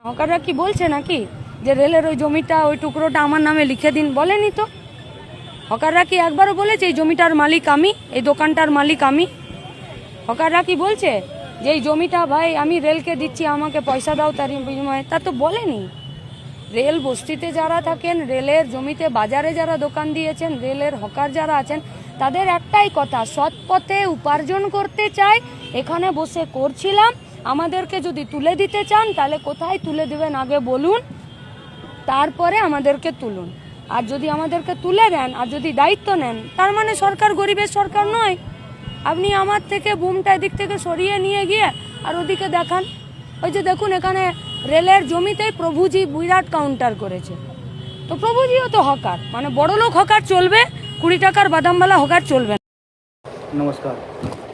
হকাররা কি বলছে নাকি যে রেলের ওই জমিটা ওই টুকরোটা আমার নামে লিখে দিন? বলেনি তো। হকাররা কি একবারও বলেছে এই জমিটার মালিক আমি, এই দোকানটার মালিক আমি? হকাররা কি বলছে যে এই জমিটা ভাই আমি রেলকে দিচ্ছি, আমাকে পয়সা দাও তার বিনিময়ে? তা তো বলেনি। রেল বস্তিতে যারা থাকেন, রেলের জমিতে বাজারে যারা দোকান দিয়েছেন, রেলের হকার যারা আছেন, তাদের একটাই কথা, সৎ পথে উপার্জন করতে চাই। এখানে বসে করছিলাম, আমাদেরকে যদি তুলে দিতে চান তাহলে কোথায় তুলে দেবেন আগে বলুন, তারপরে আমাদেরকে তুলুন। আর যদি আমাদেরকে তুলে দেন আর যদি দায়িত্ব নেন, তার মানে সরকার গরিবের সরকার নয়। আপনি আমার থেকে বুমটা এদিক থেকে সরিয়ে নিয়ে গিয়ে আর ওদিকে দেখান। ওই যে দেখুন, এখানে রেলের জমিতেই প্রভুজি বিরাট কাউন্টার করেছে। তো প্রভুজিও তো হকার, মানে বড়লোক হকার চলবে, 20 টাকার বাদামওয়ালা হকার চলবে না। নমস্কার।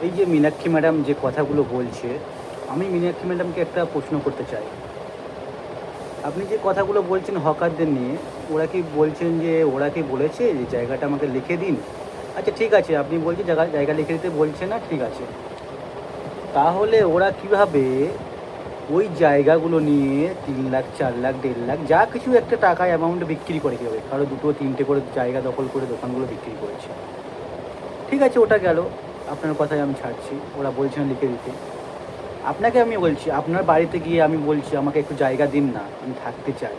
এই যে মীনাক্ষী ম্যাডাম যে কথাগুলো বলছে, আমি মীনাক্ষী ম্যাডামকে একটা প্রশ্ন করতে চাই। আপনি যে কথাগুলো বলছেন হকারদের নিয়ে, ওরা কি বলছেন যে ওরা কি বলেছে যে জায়গাটা আমাকে লিখে দিন? আচ্ছা ঠিক আছে, আপনি বলছেন জায়গা লিখে দিতে বলছে না, ঠিক আছে। তাহলে ওরা কিভাবে ওই জায়গাগুলো নিয়ে 3 লাখ 4 লাখ 1.5 লাখ যা কিছু একটা টাকা অ্যামাউন্টে বিক্রি করে কীভাবে? কারো 2-3টে করে জায়গা দখল করে দোকানগুলো বিক্রি করেছে। ঠিক আছে, ওটা গেল, আপনার কথাই আমি ছাড়ছি। ওরা বলছেন লিখে দিতে। আপনাকে আমি বলছি, আপনার বাড়িতে গিয়ে আমি বলছি আমাকে একটু জায়গা দিন না, আমি থাকতে চাই।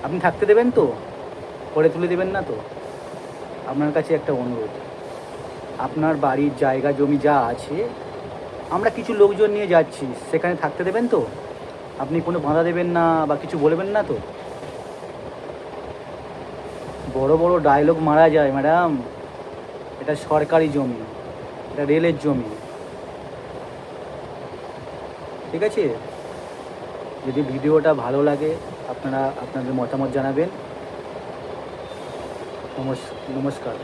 আপনি থাকতে দেবেন তো? করে তুলে দেবেন না তো? আপনার কাছে একটা অনুরোধ, আপনার বাড়ির জায়গা জমি যা আছে, আমরা কিছু লোকজন নিয়ে যাচ্ছি, সেখানে থাকতে দেবেন তো? আপনি কোনো বাধা দেবেন না বা কিছু বলবেন না তো? বড় বড় ডায়লগ মারা যায় ম্যাডাম। এটা সরকারি জমি, এটা রেলের জমি, ঠিক আছে? যদি ভিডিওটা ভালো লাগে আপনারা আপনাদের মতামত জানাবেন। নমস্কার।